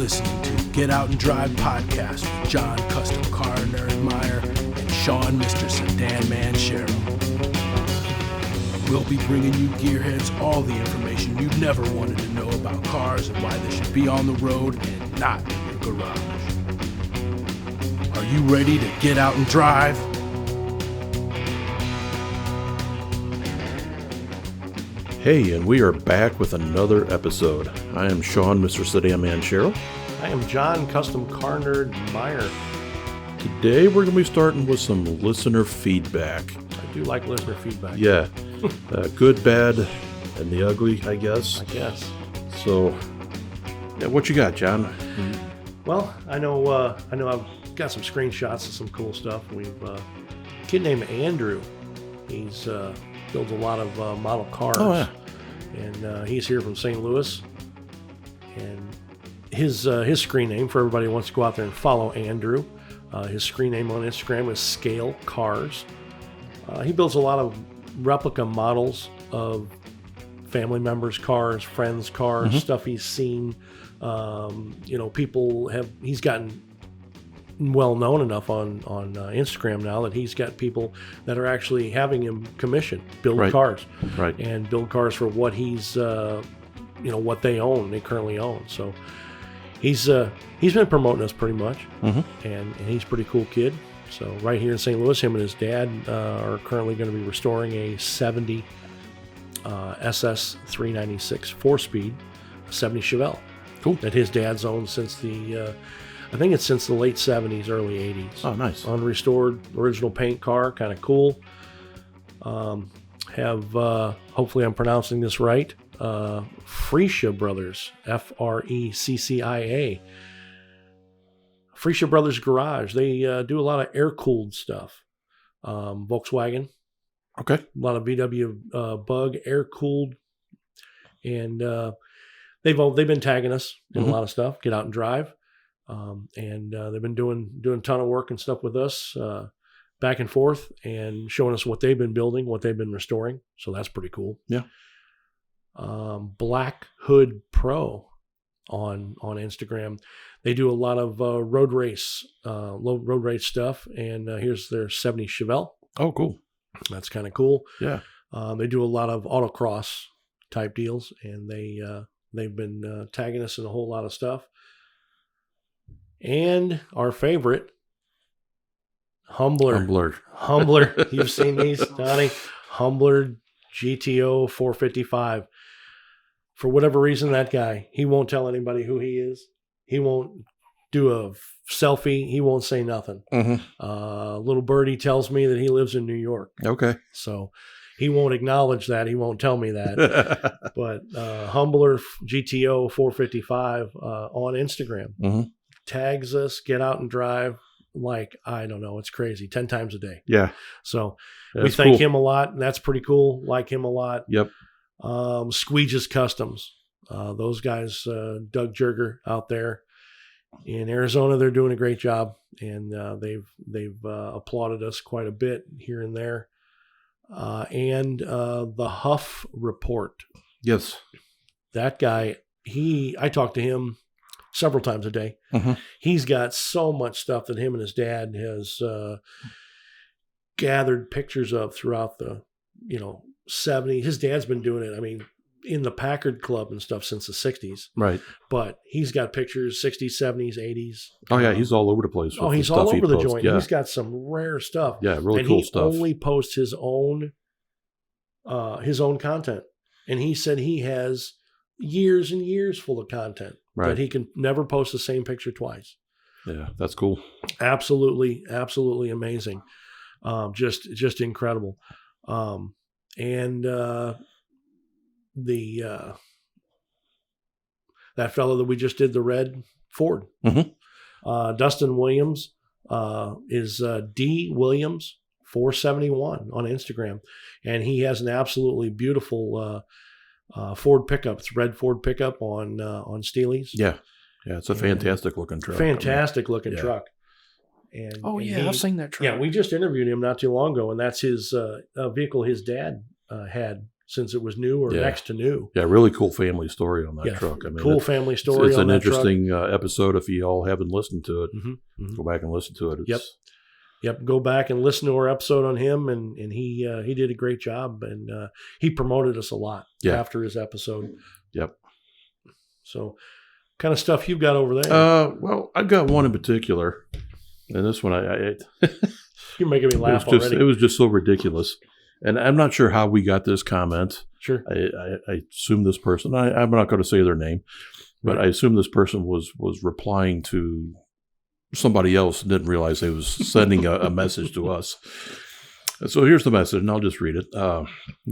listening to Get.Out.N.Drive podcast with John, custom car nerd Meyer, and Shawn, Mr. Sedan Man Sherrill. We'll be bringing you gearheads all the information you've never wanted to know about cars and why they should be on the road and not in your garage. Are you ready to get out and drive? Hey, and we are back with another episode. I am Shawn, Mr. Sedan Man Sherrill. I am John, custom car nerd Meyer. Today we're going to be starting with some listener feedback. I do like listener feedback. Yeah, good, bad, and the ugly, I guess. So, yeah, what you got, John? Well, I know I've got some screenshots of some cool stuff. We've a kid named Andrew. He's builds a lot of model cars. Oh, yeah. And he's here from St. Louis. And his screen name, for everybody who wants to go out there and follow Andrew, his screen name on Instagram is Scale Cars. He builds a lot of replica models of family members' cars, friends' cars, stuff he's seen. He's gotten well known enough on Instagram now that he's got people that are actually having him commission build cars, and build cars for what he's what they currently own. So he's been promoting us pretty much, and he's a pretty cool kid. So right here in St. Louis, him and his dad are currently going to be restoring a 70 SS 396 4-speed 70 Chevelle. Cool. That his dad's owned since the I think it's since the late 70s, early 80s. Oh, nice. Unrestored, original paint car, kind of cool. Hopefully I'm pronouncing this right, Freesia Brothers, Freccia. Freesia Brothers Garage. They do a lot of air-cooled stuff. Volkswagen. Okay. A lot of VW Bug, air-cooled. And they've been tagging us in a lot of stuff, Get Out and Drive. And they've been doing a ton of work and stuff with us back and forth and showing us what they've been building, what they've been restoring. So that's pretty cool. Yeah. Black Hood Pro on Instagram. They do a lot of road race stuff. And here's their 70 Chevelle. Oh, cool. That's kind of cool. Yeah. They do a lot of autocross type deals, and they've been tagging us in a whole lot of stuff. And our favorite, Humbler. You've seen these, Donnie? Humbler GTO 455. For whatever reason, that guy, he won't tell anybody who he is. He won't do a selfie. He won't say nothing. Little birdie tells me that he lives in New York. Okay. So he won't acknowledge that. He won't tell me that. But Humbler GTO 455 on Instagram. Tags us, Get Out and Drive, like, I don't know, it's crazy, 10 times a day. Yeah. So That's we thank cool. him a lot, and that's pretty cool. Like him a lot. Yep. Squeege's Customs. Those guys, Doug Jerger out there in Arizona, they're doing a great job, and they've applauded us quite a bit here and there. And the Huff Report. Yes. That guy, I talk to him several times a day. He's got so much stuff that him and his dad has gathered pictures of throughout the 70s. His dad's been doing it, I mean, in the Packard Club and stuff since the 60s. Right. But he's got pictures 60s, 70s, 80s. Oh, yeah, he's all over the place. He's all over the joint. Yeah. He's got some rare stuff. Yeah, really cool stuff. And he only posts his own content. And he said he has years and years full of content. Right. But he can never post the same picture twice. Yeah, that's cool. Absolutely, absolutely amazing. Just incredible. And that fellow that we just did the red Ford, Dustin Williams, is D Williams 471 on Instagram, and he has an absolutely beautiful Ford pickup. It's red Ford pickup on Steely's. Yeah, it's a fantastic looking truck. Fantastic looking truck. And I've seen that truck. Yeah, we just interviewed him not too long ago, and that's his vehicle his dad had since it was new or next to new. Yeah, really cool family story on that truck. I mean, cool family story. It's on an that interesting episode. If you all haven't listened to it, go back and listen to it. Yep. Go back and listen to our episode on him, and he did a great job, and he promoted us a lot after his episode. Yep. So, kind of stuff you've got over there? Well, I've got one in particular, and this one You're making me laugh already. It was just so ridiculous, and I'm not sure how we got this comment. Sure. I assume this person. I'm not going to say their name, but I assume this person was replying to somebody else and didn't realize they was sending a message to us. So here's the message, and I'll just read it.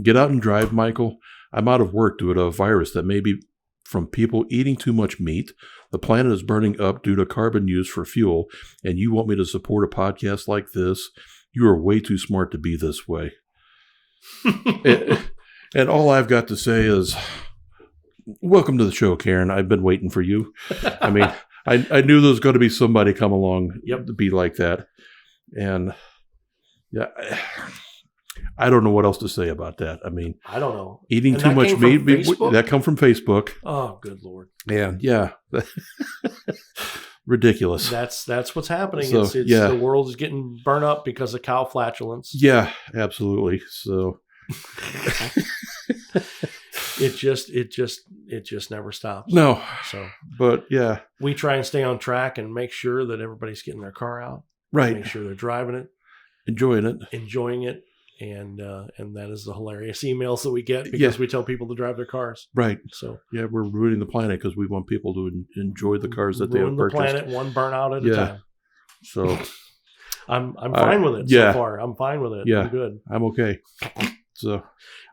Get.Out.N.Drive, Michael. I'm out of work due to a virus that may be from people eating too much meat. The planet is burning up due to carbon used for fuel, and you want me to support a podcast like this? You are way too smart to be this way. And all I've got to say is, welcome to the show, Karen. I've been waiting for you. I mean, I knew there was going to be somebody come along to be like that. And yeah, I don't know what else to say about that. I mean, I don't know. Eating too much meat, that come from Facebook. Oh, good Lord. And yeah. Ridiculous. That's what's happening. So, it's the world is getting burnt up because of cow flatulence. Yeah, absolutely. So it just never stops. No. So, but yeah, we try and stay on track and make sure that everybody's getting their car out. Right. Make sure they're driving it, enjoying it. And that is the hilarious emails that we get because we tell people to drive their cars. Right. So yeah, we're ruining the planet because we want people to enjoy the cars that they have purchased. Ruin the planet one burnout at a time. So I'm fine with it so far. I'm fine with it. Yeah, I'm good. I'm okay. So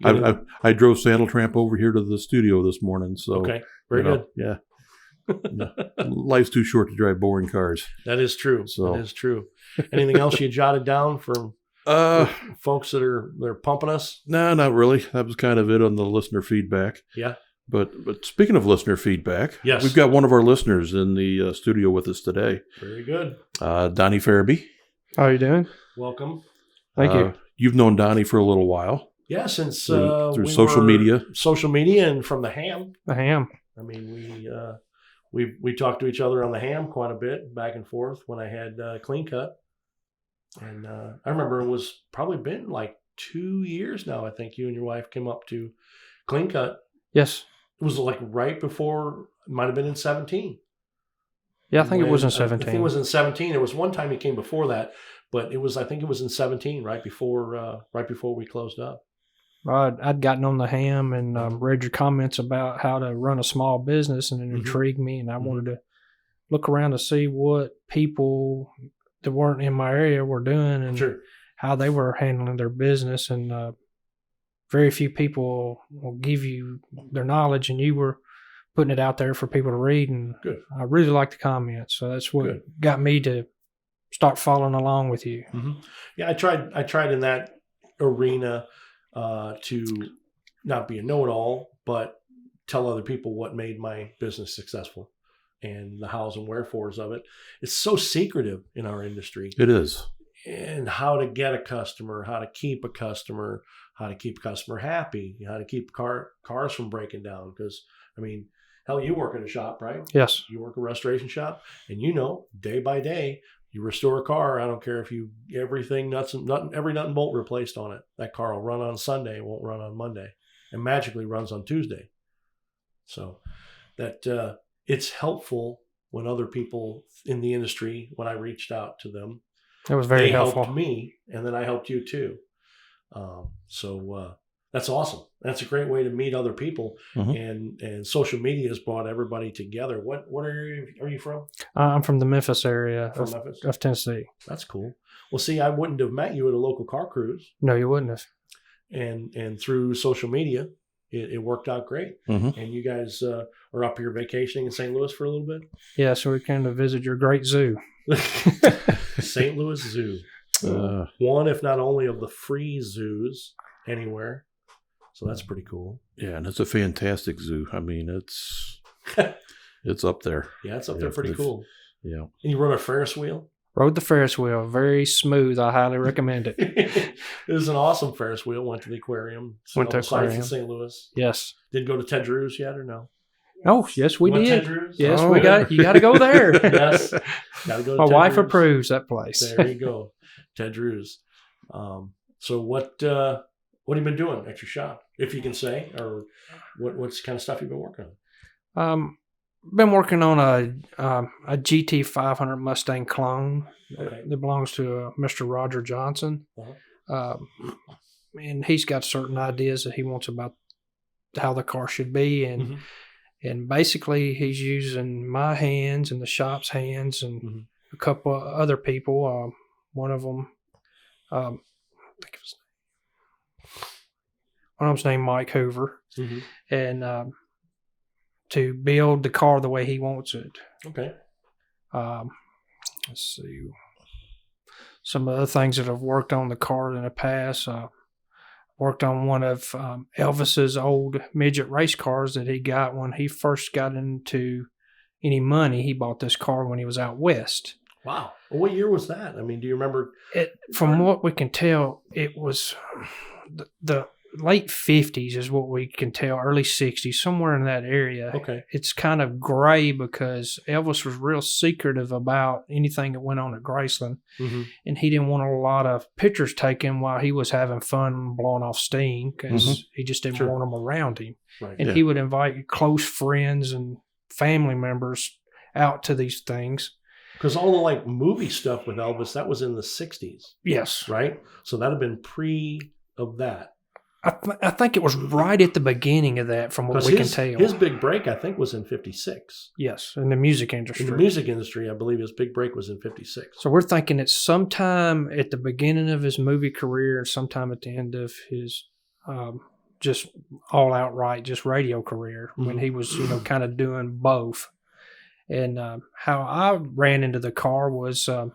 I drove Saddle Tramp over here to the studio this morning. So okay, very good. Yeah. No, life's too short to drive boring cars. That is true. So. That is true. Anything else you jotted down for folks that they're pumping us? No, not really. That was kind of it on the listener feedback. Yeah. But speaking of listener feedback, yes, we've got one of our listeners in the studio with us today. Very good. Donnie Farabee. How are you doing? Welcome. Thank you. You've known Donnie for a little while. Yeah, since through social media. Social media and from the ham. The ham. I mean, we talked to each other on the ham quite a bit, back and forth when I had Clean Cut. And I remember it was probably been like 2 years now. I think you and your wife came up to Clean Cut. Yes. It was like right before, it might have been in 17. Yeah, I think it was in 17. I think it was in 17. There was one time you came before that, but I think it was in 17, right before we closed up. I'd gotten on the ham and read your comments about how to run a small business, and it intrigued me, and I wanted to look around to see what people that weren't in my area were doing and how they were handling their business. And very few people will give you their knowledge, and you were putting it out there for people to read. And I really liked the comments, so that's what got me to start following along with you. Yeah, I tried in that arena to not be a know-it-all, but tell other people what made my business successful and the hows and wherefores of it. It's so secretive in our industry. It is. And how to get a customer, how to keep a customer, how to keep a customer happy, how to keep cars from breaking down. Because, I mean, hell, you work in a shop, right? Yes. You work a restoration shop, and day by day, you restore a car. I don't care if every nut and bolt replaced on it. That car will run on Sunday, it won't run on Monday, and magically runs on Tuesday. So that it's helpful when other people in the industry, when I reached out to them, it was very helpful. They helped me, and then I helped you too. So that's awesome. That's a great way to meet other people, and social media has brought everybody together. What area are you from? I'm from the Memphis area of Tennessee. That's cool. Well, see, I wouldn't have met you at a local car cruise. No, you wouldn't have. And through social media, it worked out great. And you guys are up here vacationing in St. Louis for a little bit? Yeah, so we came to visit your great zoo. St. Louis Zoo. One, if not only, of the free zoos anywhere. So that's pretty cool. Yeah, and it's a fantastic zoo. I mean, it's up there. Yeah, it's up there pretty cool. Yeah. And you run a Ferris wheel? Rode the Ferris wheel. Very smooth. I highly recommend it. It was an awesome Ferris wheel. Went to the aquarium. Went to all the sites aquarium. in St. Louis. Yes. Didn't go to Ted Drew's yet or no? Oh, yes, we Went to did. Ted Drew's? Yes, Oh. we got. You got to go there. Yes. Got to go to My Ted wife Drew's. approves that place. There you go. Ted Drew's. So what have you been doing at your shop, if you can say, or what's kind of stuff you've been working on? Been working on a GT 500 Mustang clone that belongs to Mr. Roger Johnson. And he's got certain ideas that he wants about how the car should be. And basically he's using my hands and the shop's hands and a couple of other people. One of them, I think it was, one of them's named Mike Hoover. And to build the car the way he wants it. Okay. Let's see. Some other things that I've worked on the car in the past. Worked on one of Elvis's old midget race cars that he got when he first got into any money. He bought this car when he was out west. Wow. Well, what year was that? I mean, do you remember? From what we can tell, it was the late 50s is what we can tell, early 60s, somewhere in that area. Okay. It's kind of gray because Elvis was real secretive about anything that went on at Graceland. And he didn't want a lot of pictures taken while he was having fun and blowing off steam because he just didn't want them around him. Right. And he would invite close friends and family members out to these things. Because all the like movie stuff with Elvis, that was in the 60s. Yes. Right? So that had been pre of that. I think it was right at the beginning of that from what we can tell. His big break, I think, was in 56. Yes, in the music industry. In the music industry, I believe his big break was in 56. So we're thinking it's sometime at the beginning of his movie career and sometime at the end of his just all outright just radio career when he was, kind of doing both. And how I ran into the car was I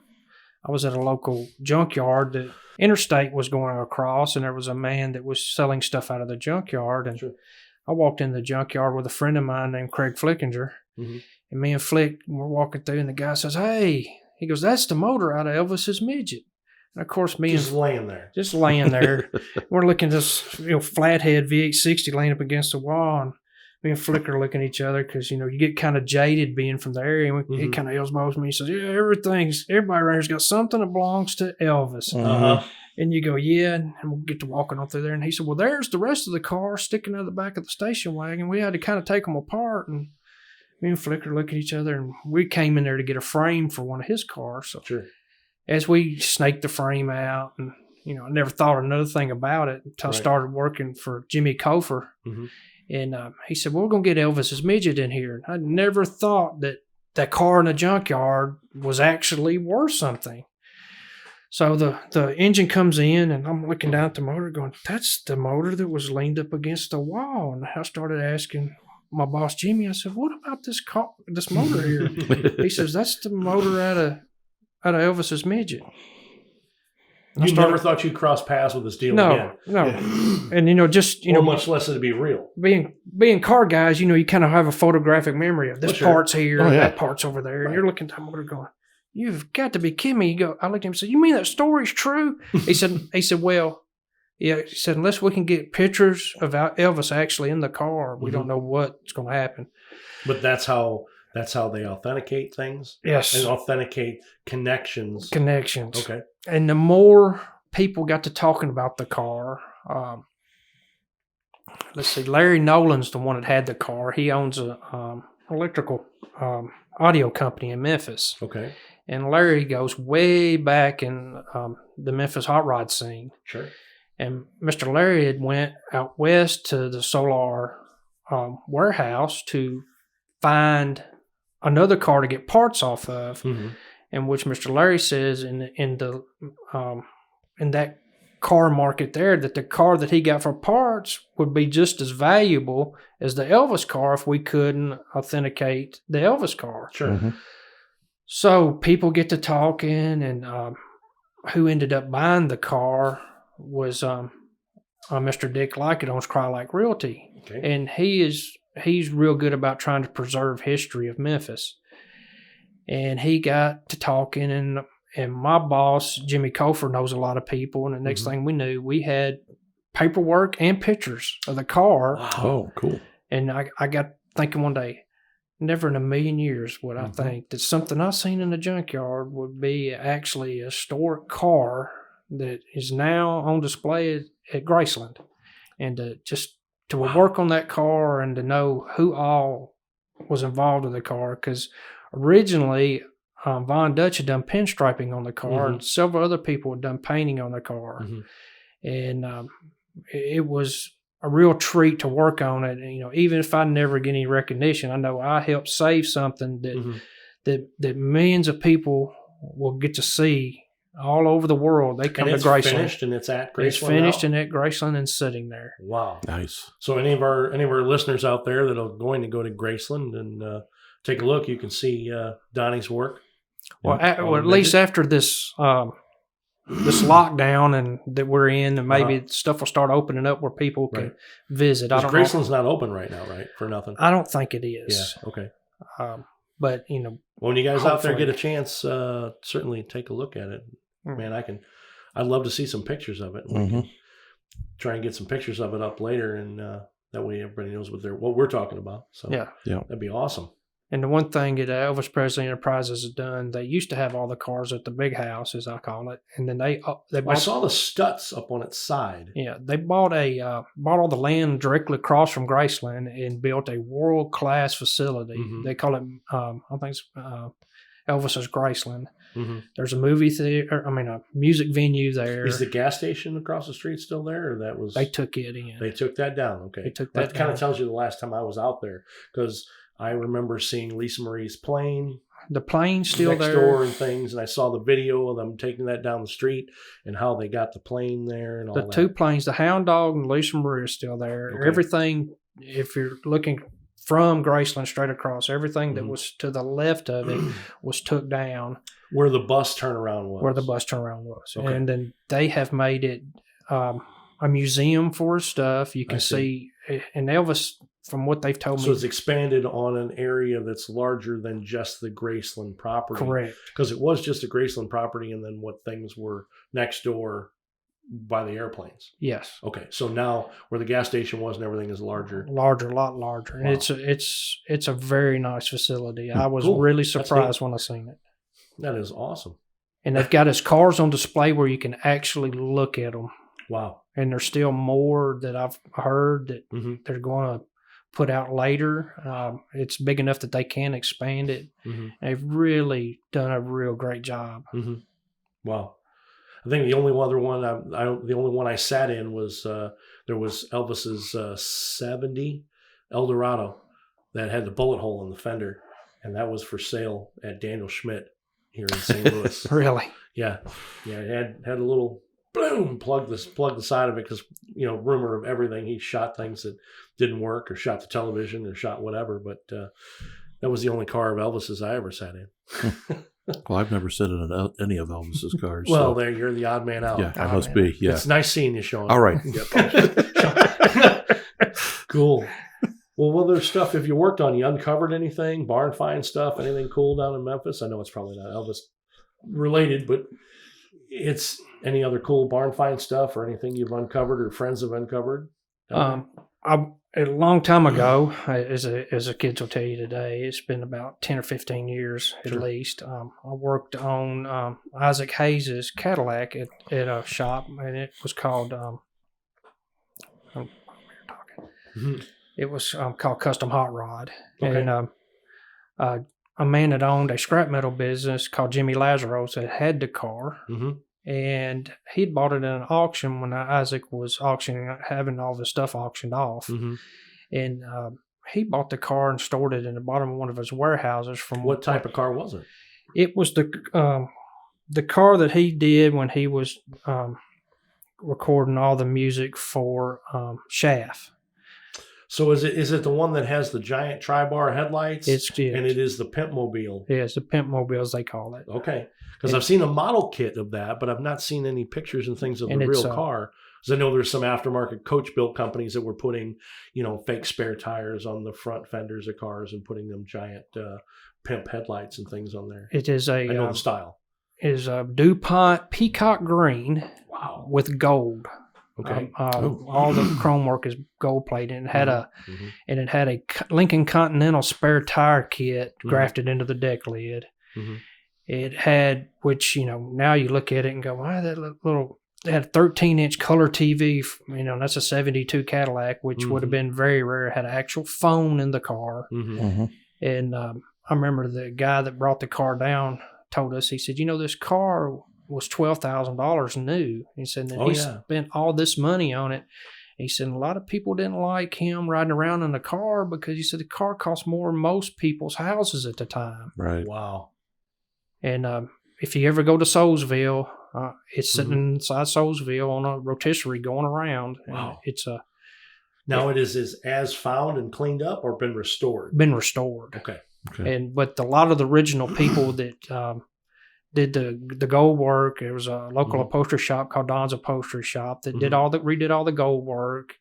was at a local junkyard that Interstate was going across, and there was a man that was selling stuff out of the junkyard. And I walked in the junkyard with a friend of mine named Craig Flickinger. And me and Flick were walking through, and the guy says, "Hey," he goes, "that's the motor out of Elvis's midget." And of course, me just and laying there. Just laying there. We're looking at this flathead VH60 laying up against the wall, and me and Flick are looking at each other because, you get kind of jaded being from the area. And he kind of elbows me and says, "Yeah, everybody around here's got something that belongs to Elvis." And you go, "Yeah," and we'll get to walking on through there. And he said, "Well, there's the rest of the car sticking out of the back of the station wagon. We had to kind of take them apart." And me and Flick are looking at each other, and we came in there to get a frame for one of his cars. So as we snaked the frame out, and, I never thought another thing about it until I started working for Jimmy Cofer. And he said, "Well, we're going to get Elvis's midget in here." And I never thought that car in the junkyard was actually worth something. So the engine comes in, and I'm looking down at the motor going, "That's the motor that was leaned up against the wall." And I started asking my boss, Jimmy, I said, "What about this motor here?" He says, "That's the motor out of Elvis's midget." You never thought you'd cross paths with this deal again. No. And, or much less it'd be real. Being car guys, you kind of have a photographic memory of this part's here, that part's over there. And you're looking at the motor going, "You've got to be kidding me." I looked at him and said, "You mean that story's true?" He said, "Well, yeah." He said, "Unless we can get pictures of Elvis actually in the car, we don't know what's going to happen." But that's how they authenticate things? Yes. And authenticate connections. Okay. And the more people got to talking about the car, let's see, Larry Nolan's the one that had the car. He owns a electrical audio company in Memphis. Okay. And Larry goes way back in the Memphis hot rod scene. Sure. And Mr. Larry had went out west to the Solar warehouse to find another car to get parts off of, in which Mr. Larry says in that car market there that the car that he got for parts would be just as valuable as the Elvis car if we couldn't authenticate the Elvis car. Sure. So people get to talking, and who ended up buying the car was Mr. Dick Likett owns Cry Like Realty. Okay. And he's real good about trying to preserve history of Memphis. And he got to talking, and my boss, Jimmy Cofer, knows a lot of people. And the next thing we knew, we had paperwork and pictures of the car. Wow. Oh, cool. And I got thinking one day, never in a million years would I think that something I seen in the junkyard would be actually a historic car that is now on display at Graceland. And to work on that car and to know who all was involved with the car, because originally Von Dutch had done pinstriping on the car, and several other people had done painting on the car, and it was a real treat to work on it. And, even if I never get any recognition, I know I helped save something that millions of people will get to see all over the world. They come to Graceland. It's finished and it's at Graceland. It's finished and at Graceland and sitting there. Wow, nice. So any of our listeners out there that are going to go to Graceland and take a look, you can see Donnie's work. Well, at least after this this lockdown and that we're in, and maybe stuff will start opening up where people can visit. Graceland's not open right now, right? For nothing. I don't think it is. Yeah. Okay. But when you guys out there get a chance, certainly take a look at it. Man, I'd love to see some pictures of it. We can try and get some pictures of it up later, and that way everybody knows what we're talking about. So yeah, that'd be awesome. And the one thing that Elvis Presley Enterprises has done, they used to have all the cars at the big house, as I call it, and then they bought, I saw the Stutz up on its side. Yeah, they bought all the land directly across from Graceland and built a world class facility. They call it I think it's Elvis's Graceland. There's a movie theater, a music venue there. Is the gas station across the street still there, or that was? They took it in. They took that down. Okay, they took that. That kind of tells you the last time I was out there, because I remember seeing Lisa Marie's plane. The plane's still next there. Door and things, and I saw the video of them taking that down the street and how they got the plane there and all that. The two planes, the Hound Dog and Lisa Marie, are still there. Okay. Everything, if you're looking from Graceland straight across, everything that was to the left of it was took down. Where the bus turnaround was. Okay. And then they have made it a museum for his stuff. You can see, and Elvis, from what they've told me. So it's expanded on an area that's larger than just the Graceland property. Correct. Because it was just a Graceland property, and then what things were next door by the airplanes. Yes. Okay. So now where the gas station was and everything is larger. A lot larger. Wow. And it's a very nice facility. I was cool. really surprised when I seen it. That is awesome. And they've got his cars on display where you can actually look at them. Wow. And there's still more that I've heard that they're going to put out later. It's big enough that they can expand it. They've really done a real great job. Wow. I think the only other one the only one I sat in was there was Elvis's 70 Eldorado that had the bullet hole in the fender, and that was for sale at Daniel Schmidt here in St. Louis. Really? Yeah. It had a little boom, plug the side of it, because rumor of everything, he shot things that didn't work, or shot the television, or shot whatever. But that was the only car of Elvis's I ever sat in. Well, I've never sat in any of Elvis's cars. Well, there, you're the odd man out. Yeah, I must be. Yeah, it's nice seeing you, Shawn. All right. Cool. Well, what other stuff have you worked on? You uncovered anything? Barn find stuff? Anything cool down in Memphis? I know it's probably not Elvis related, but it's any other cool barn find stuff or anything you've uncovered or friends have uncovered? A long time ago, as the kids will tell you today, it's been about 10 or 15 years at least. I worked on Isaac Hayes's Cadillac at a shop, and it was called it was called Custom Hot Rod. Okay. And a man that owned a scrap metal business called Jimmy Lazaros that had the car. And he'd bought it in an auction when Isaac was having all the stuff auctioned off. And he bought the car and stored it in the bottom of one of his warehouses. What type of car was it? It was the car that he did when he was recording all the music for Shaft. So is it the one that has the giant tri-bar headlights? And it is the Pimp Mobile. Yeah, it's the Pimp Mobile, as they call it. Okay. Because I've seen a model kit of that, but I've not seen any pictures and things of the real car. Because I know there's some aftermarket coach-built companies that were putting, fake spare tires on the front fenders of cars and putting them giant Pimp headlights and things on there. It is I know the style. is a DuPont peacock green. Wow. With gold. Okay. All the chrome work is gold plated, and it had a Lincoln Continental spare tire kit grafted into the deck lid. Mm-hmm. It had, which now you look at it and go, wow, that little. It had a 13-inch color TV. That's a '72 Cadillac, which would have been very rare. It had an actual phone in the car, and I remember the guy that brought the car down told us. He said, this car was $12,000 new. He said that he spent all this money on it. He said a lot of people didn't like him riding around in the car because he said the car cost more than most people's houses at the time. Right. Wow. And if you ever go to Soulsville, it's sitting inside Soulsville on a rotisserie going around. Wow. It's now it is as found and cleaned up or been restored? Been restored. Okay. But a lot of the original people that did the gold work. There was a local upholstery shop called Don's Upholstery Shop that redid all the gold work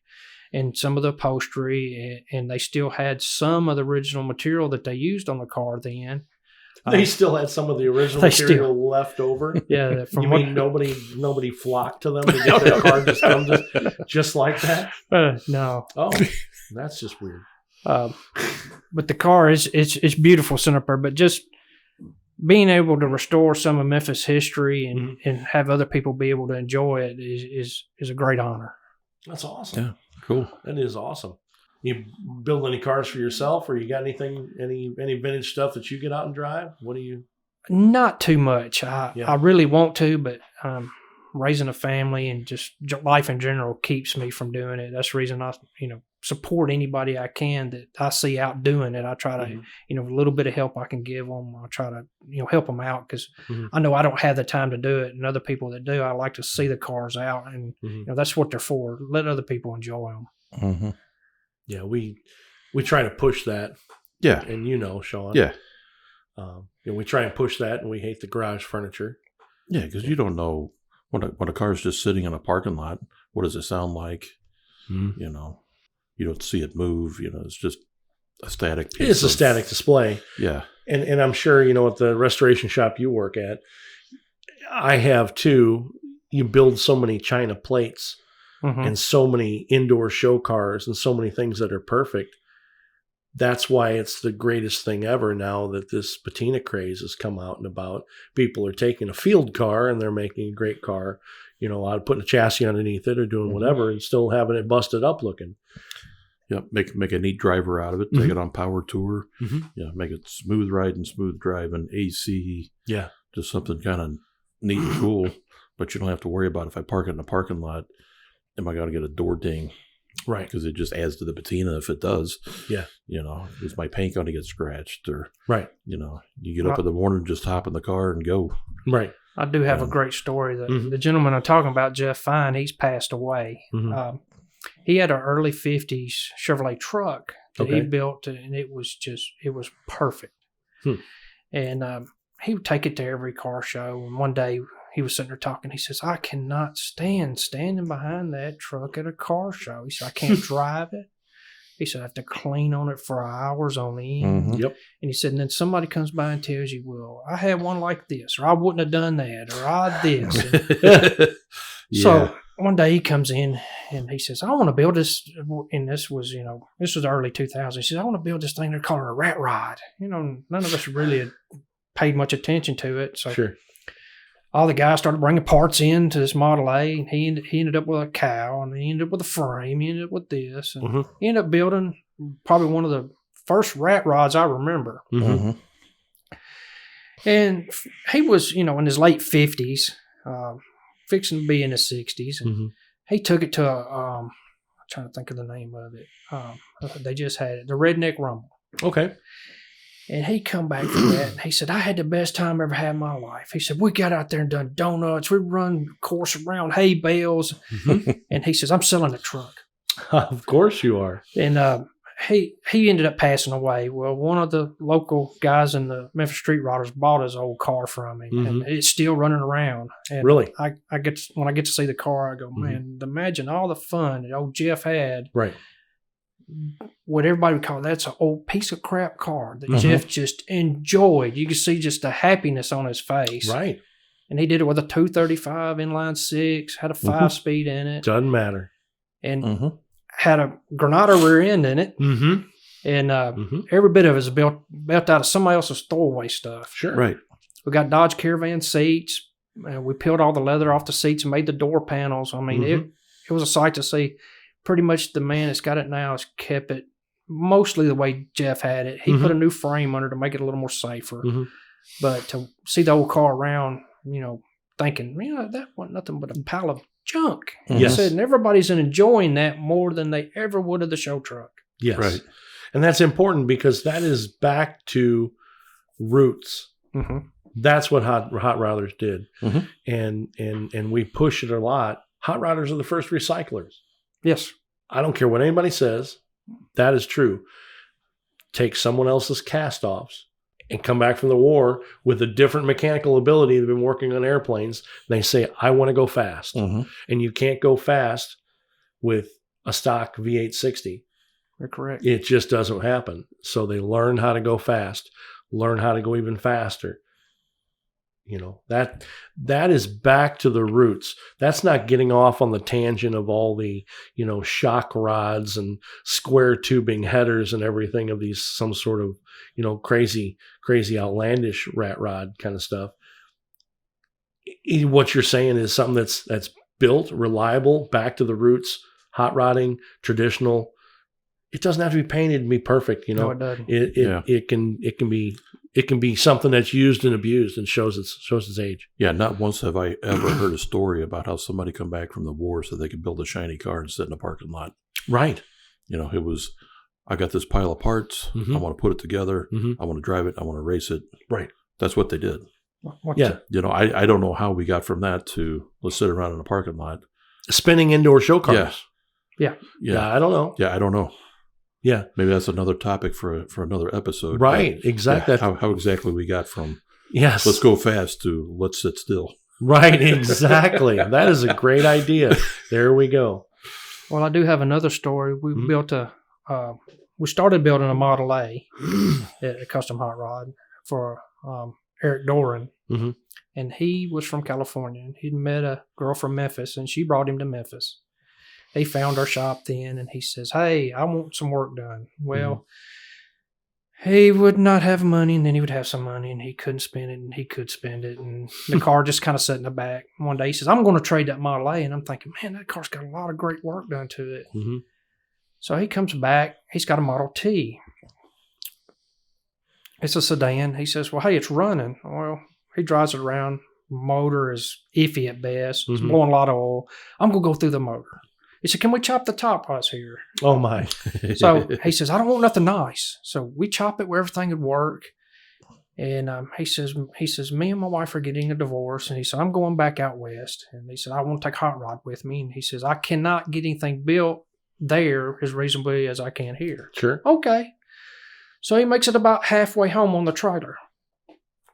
and some of the upholstery, and they still had some of the original material that they used on the car then. They still had some of the original material left over. Yeah, you mean nobody flocked to them to get their car just like that? No. Oh, that's just weird. But the car it's beautiful sitting up there, but just being able to restore some of Memphis history and have other people be able to enjoy it is a great honor. That's awesome. Yeah, cool. That is awesome. You build any cars for yourself, or you got anything, any vintage stuff that you get out and drive? What do you? Not too much. I really want to, but raising a family and just life in general keeps me from doing it. That's the reason I support anybody I can that I see out doing it. I try to, a little bit of help I can give them. I try to, help them out because I know I don't have the time to do it, and other people that do, I like to see the cars out, and that's what they're for. Let other people enjoy them. Mm-hmm. Yeah, we try to push that. Yeah, and Shawn. Yeah, we try and push that, and we hate the garage furniture. Yeah, because you don't know when a car's just sitting in a parking lot. What does it sound like? You don't see it move. It's just a static piece. It's a static display. Yeah. And I'm sure, at the restoration shop you work at, I have too, you build so many China plates and so many indoor show cars and so many things that are perfect. That's why it's the greatest thing ever now that this patina craze has come out and about. People are taking a field car and they're making a great car, putting a chassis underneath it or doing whatever and still having it busted up looking. Yeah, make a neat driver out of it. Take it on power tour. Yeah, make it smooth riding, smooth driving, AC. Yeah, just something kind of neat and cool. But you don't have to worry about if I park it in a parking lot, am I going to get a door ding? Right, because it just adds to the patina if it does. Yeah, is my paint going to get scratched or right? You get up in the morning, just hop in the car and go. Right. I do have a great story. The gentleman I'm talking about, Jeff Fine, he's passed away. He had an early 50s Chevrolet truck that he built, and it was perfect. And he would take it to every car show. And one day he was sitting there talking. He says, I cannot stand standing behind that truck at a car show. He said, I can't drive it. He said, I have to clean on it for hours on end. Yep. And he said, and then somebody comes by and tells you, well, I had one like this, or I wouldn't have done that, or I this. So one day he comes in and he says, I want to build this. And this was the early 2000s. He says, I want to build this thing. They're calling it a rat rod. None of us really had paid much attention to it. So all the guys started bringing parts in to this Model A. And he ended up with a cow, and he ended up with a frame. He ended up with this. And he ended up building probably one of the first rat rods I remember. And he was, in his late 50s. Fixing to be in his 60s, and he took it to I'm trying to think of the name of it. They just had it, the Redneck Rumble. Okay. And he come back from that, and he said, I had the best time I ever had in my life. He said, we got out there and done donuts. We run course around hay bales. And he says, I'm selling the truck. Of course you are. And he ended up passing away. Well, one of the local guys in the Memphis Street Rodders bought his old car from him, and it's still running around. And really? When I get to see the car, I go, man, imagine all the fun that old Jeff had. Right. What everybody would call that's an old piece of crap car that Jeff just enjoyed. You could see just the happiness on his face. Right. And he did it with a 235 inline six, had a 5-speed in it. Doesn't matter. And had a Granada rear end in it. Mm-hmm. And every bit of it is built out of somebody else's throwaway stuff. Sure. Right. We got Dodge Caravan seats. We peeled all the leather off the seats and made the door panels. I mean, it was a sight to see. Pretty much the man that's got it now has kept it mostly the way Jeff had it. He put a new frame under to make it a little more safer. But to see the old car around, thinking, that wasn't nothing but a pile of junk. He said, and everybody's enjoying that more than they ever would of the show truck. Yes. Right. And that's important because that is back to roots. That's what Hot Rodders did. And we push it a lot. Hot Rodders are the first recyclers. Yes. I don't care what anybody says. That is true. Take someone else's cast-offs and come back from the war with a different mechanical ability. They've been working on airplanes. They say, I want to go fast. And you can't go fast with a stock V8 60. You're correct. It just doesn't happen. So they learn how to go fast, learn how to go even faster. That is back to the roots. That's not getting off on the tangent of all the, shock rods and square tubing headers and everything of these, some sort of, crazy outlandish rat rod kind of stuff. What you're saying is something that's built, reliable, back to the roots, hot rodding, traditional. It doesn't have to be painted and be perfect. No, it doesn't. It can be something that's used and abused and shows its age. Yeah, not once have I ever heard a story about how somebody come back from the war so they could build a shiny car and sit in a parking lot. Right. It was, I got this pile of parts. I want to put it together. I want to drive it. I want to race it. Right. That's what they did. Yeah. I don't know how we got from that to let's sit around in a parking lot. Spinning indoor show cars. Yeah. I don't know. Yeah, I don't know. Yeah. Maybe that's another topic for another episode. Right. Exactly. Yeah, how exactly we got from yes, let's go fast to let's sit still. Right. Exactly. That is a great idea. There we go. Well, I do have another story. We built we started building a Model A, a custom hot rod for Eric Doran. And he was from California. He'd met a girl from Memphis, and she brought him to Memphis. They found our shop then, and he says, hey, I want some work done. Well, he would not have money, and then he would have some money, and he couldn't spend it, and he could spend it, and the car just kind of sat in the back. One day he says, I'm going to trade that Model A, and I'm thinking, man, that car's got a lot of great work done to it. So he comes back. He's got a Model T. It's a sedan. He says, well, hey, it's running. Well, he drives it around. Motor is iffy at best. It's blowing a lot of oil. I'm going to go through the motor. He said, can we chop the top while it's here? Oh, my. So he says, I don't want nothing nice. So we chop it where everything would work. And he says, me and my wife are getting a divorce. And he said, I'm going back out west. And he said, I want to take Hot Rod with me. And he says, I cannot get anything built there as reasonably as I can here. Sure. Okay. So he makes it about halfway home on the trailer.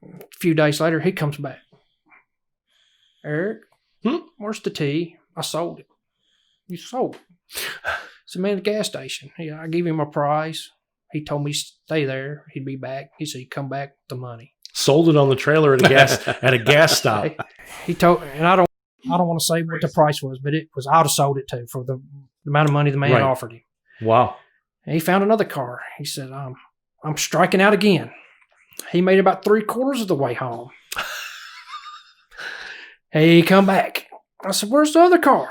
A few days later, he comes back. Eric, where's the T? I sold it. You sold it. So, man, at the gas station. I gave him a price. He told me stay there. He'd be back. He said he'd come back with the money. Sold it on the trailer at a gas stop. He told, and I don't want to say what the price was, but it was, I'd have sold it to for the amount of money the man offered him. Wow. And he found another car. He said, I'm striking out again. He made about 3/4 of the way home. He come back. I said, where's the other car?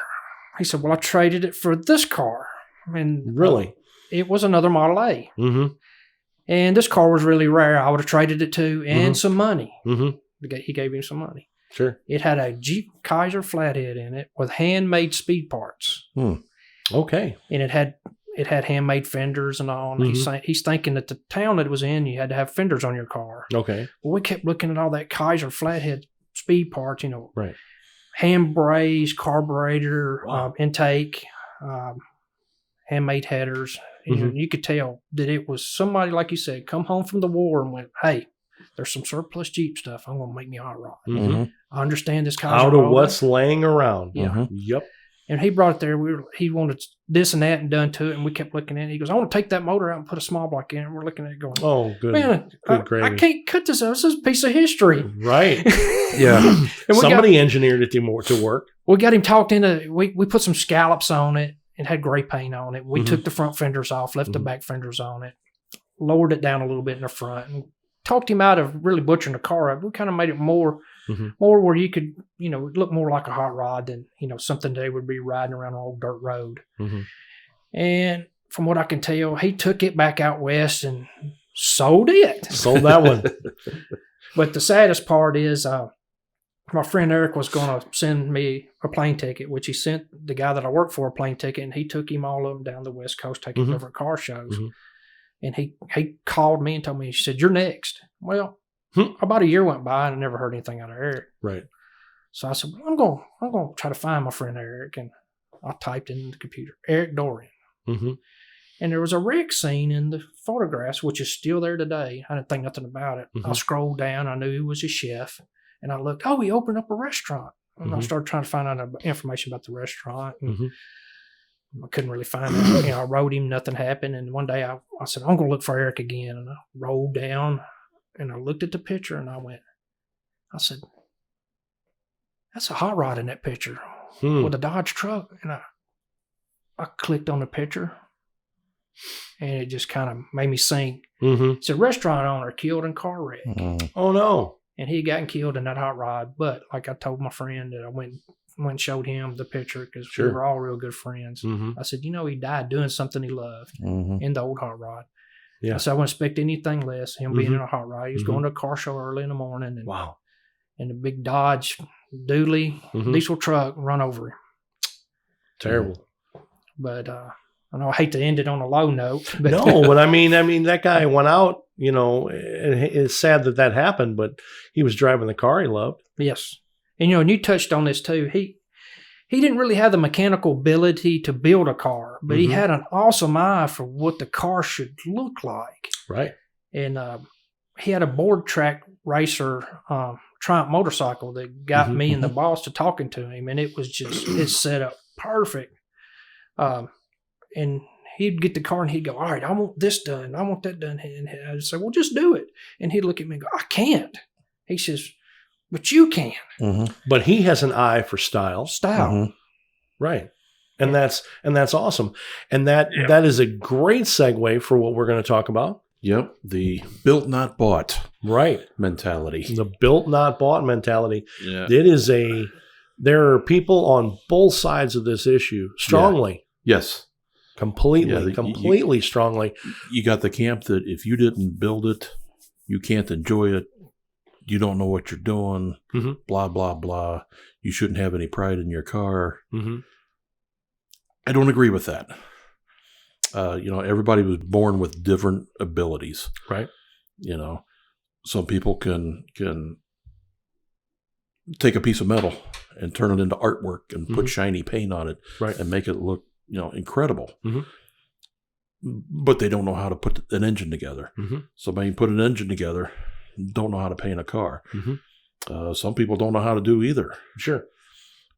He said, well, I traded it for this car. And really? It was another Model A. And this car was really rare. I would have traded it to and some money. He gave him some money. Sure. It had a Jeep Kaiser flathead in it with handmade speed parts. Okay. And it had handmade fenders and all. And he's thinking that the town that it was in, you had to have fenders on your car. Okay. Well, we kept looking at all that Kaiser flathead speed parts, right. Hand brace, carburetor, intake, handmade headers. You could tell that it was somebody, like you said, come home from the war and went, hey, there's some surplus Jeep stuff. I'm going to make me a hot rod. I understand this Kaiser. Out of what's laying around. Yeah. Yep. And he brought it there. He wanted this and that and done to it, and we kept looking at it. He goes, I want to take that motor out and put a small block in it. And we're looking at it going, oh, good. Man, good gravy. I can't cut this out. This is a piece of history. Right. Yeah. And somebody engineered it to work. We got him talked into, we put some scallops on it and had gray paint on it. We took the front fenders off, left the back fenders on it, lowered it down a little bit in the front, and talked him out of really butchering the car up. We kind of made it more where you could, look more like a hot rod than, something they would be riding around an old dirt road. And from what I can tell, he took it back out west and sold it. Sold that one. But the saddest part is my friend Eric was going to send me a plane ticket, which he sent the guy that I work for a plane ticket, and he took him all of them down the West Coast, taking different car shows. And he called me and told me, he said, you're next. Well, about a year went by and I never heard anything out of Eric. Right. So I said, well, I'm going to try to find my friend Eric. And I typed in the computer, Eric Dorian. And there was a wreck scene in the photographs, which is still there today. I didn't think nothing about it. I scrolled down. I knew he was a chef. And I looked, he opened up a restaurant. And I started trying to find out information about the restaurant. And I couldn't really find it. I wrote him, nothing happened. And one day I said, I'm going to look for Eric again. And I rolled down and I looked at the picture and I said, that's a hot rod in that picture with a Dodge truck. And I clicked on the picture and it just kind of made me think. It's a restaurant owner killed in car wreck. Oh, no. And he had gotten killed in that hot rod. But like I told my friend that I went and showed him the picture because we were all real good friends. I said, he died doing something he loved in the old hot rod. Yeah. So I wouldn't expect anything less. Him being in a hot rod. He was going to a car show early in the morning. And, wow. And the big Dodge dually diesel truck run over him. Terrible. But I know I hate to end it on a low note. But no, but I mean that guy went out, and it's sad that happened, but he was driving the car he loved. Yes. And, and you touched on this too. He didn't really have the mechanical ability to build a car, but he had an awesome eye for what the car should look like. Right. And he had a board track racer Triumph motorcycle that got me and the boss to talking to him, and it was just it's set up perfect. And he'd get the car and he'd go, all right, I want this done. I want that done. And I'd say, well, just do it. And he'd look at me and go, I can't. He says, but you can. But he has an eye for style. Right. And that's awesome. And that is a great segue for what we're going to talk about. Yep. The built, not bought mentality. The built, not bought mentality. Yeah. There are people on both sides of this issue strongly. Yeah. Yes. Completely strongly. You got the camp that if you didn't build it, you can't enjoy it. You don't know what you're doing, blah, blah, blah. You shouldn't have any pride in your car. I don't agree with that. Everybody was born with different abilities. Right. Some people can take a piece of metal and turn it into artwork and put shiny paint on it and make it look, incredible. But they don't know how to put an engine together. Somebody put an engine together, don't know how to paint a car. Some people don't know how to do either. Sure.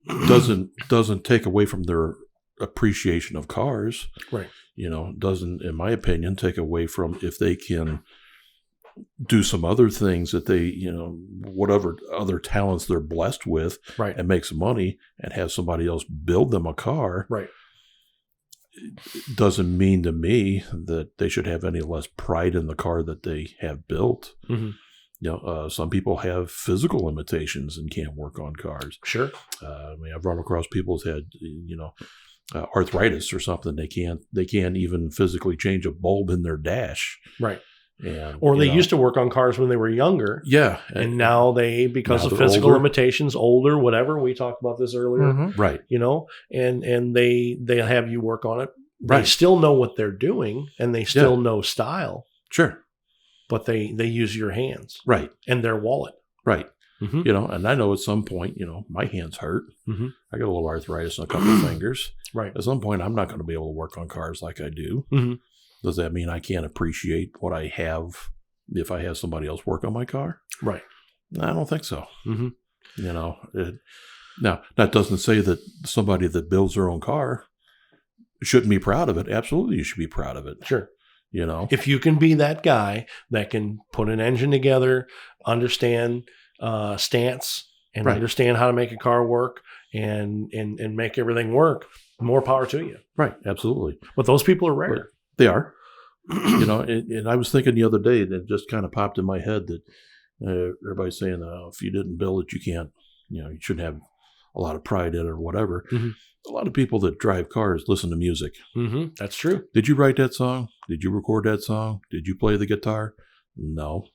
Doesn't take away from their appreciation of cars. Right. Doesn't, in my opinion, take away from if they can do some other things that they, whatever other talents they're blessed with and make some money and have somebody else build them a car. Right. It doesn't mean to me that they should have any less pride in the car that they have built. Some people have physical limitations and can't work on cars. Sure. I've run across people who've had, arthritis or something. They can't even physically change a bulb in their dash. Right. And, or they used to work on cars when they were younger. Yeah. And now because of physical limitations, older, whatever. We talked about this earlier. Right. And they have you work on it. Right. They still know what they're doing and they still know style. Sure. But they use your hands. Right. And their wallet. Right. And I know at some point, my hands hurt. I got a little arthritis in a couple of fingers. Right. At some point, I'm not going to be able to work on cars like I do. Does that mean I can't appreciate what I have if I have somebody else work on my car? Right. I don't think so. Now, that doesn't say that somebody that builds their own car shouldn't be proud of it. Absolutely, you should be proud of it. Sure. You know, if you can be that guy that can put an engine together, understand stance, and understand how to make a car work and make everything work, more power to you. Right. Absolutely. But those people are rare. But they are. You know, and I was thinking the other day, and it just kind of popped in my head that everybody's saying, if you didn't build it, you can't, you shouldn't have a lot of pride in it or whatever. Mm-hmm. A lot of people that drive cars listen to music. Mm-hmm. That's true. Did you write that song? Did you record that song? Did you play the guitar? No.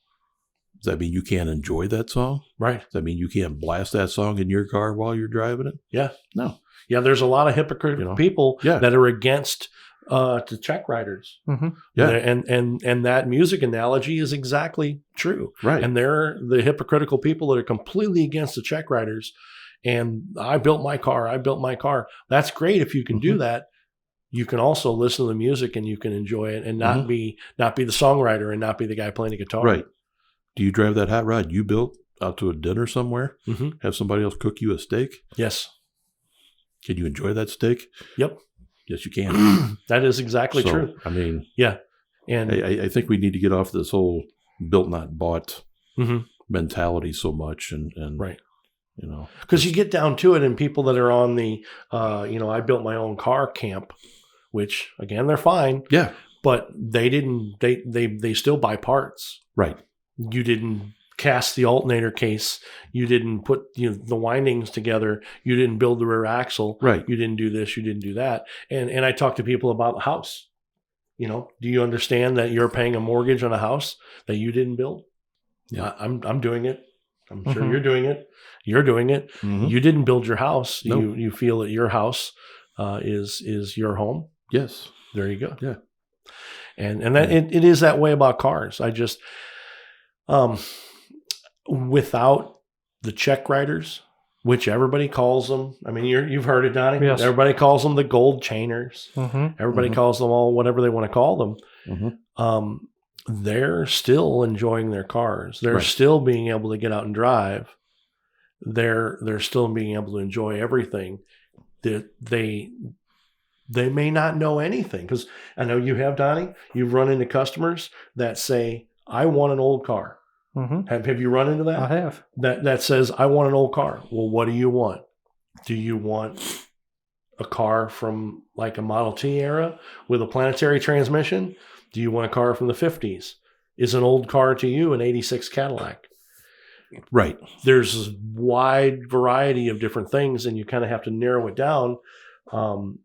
Does that mean you can't enjoy that song? Right. Does that mean you can't blast that song in your car while you're driving it? Yeah. No. Yeah, there's a lot of hypocritical people that are against the check riders. Mm-hmm. Yeah. And that music analogy is exactly true. Right. And they're the hypocritical people that are completely against the check riders. And I built my car. That's great if you can do that. You can also listen to the music and you can enjoy it and not be the songwriter and not be the guy playing the guitar. Right. Do you drive that hot rod you built out to a dinner somewhere? Mm-hmm. Have somebody else cook you a steak? Yes. Can you enjoy that steak? Yep. Yes, you can. That is exactly true. I mean, yeah. And I think we need to get off this whole built not bought mentality so much and right. You know, because you get down to it, and people that are on the, I built my own car camp, which again, they're fine. Yeah. But they didn't, they still buy parts. Right. You didn't cast the alternator case. You didn't put, the windings together. You didn't build the rear axle. Right. You didn't do this. You didn't do that. And I talk to people about the house. Do you understand that you're paying a mortgage on a house that you didn't build? Yeah. I'm doing it. I'm sure you're doing it. You're doing it. Mm-hmm. You didn't build your house. Nope. You feel that your house is your home. Yes. There you go. Yeah. And that it is that way about cars. I just without the check riders, which everybody calls them. I mean, you've heard it, Donnie. Yes. Everybody calls them the gold chainers. Mm-hmm. Everybody calls them all whatever they want to call them. Mm-hmm. They're still enjoying their cars. They're still being able to get out and drive. They're still being able to enjoy everything. That they may not know anything, because I know you have, Donnie. You've run into customers that say, "I want an old car." Mm-hmm. Have you run into that? I have. That says, "I want an old car." Well, what do you want? Do you want a car from like a Model T era with a planetary transmission? Do you want a car from the 50s? Is an old car to you an 86 Cadillac? Right. There's a wide variety of different things, and you kind of have to narrow it down. And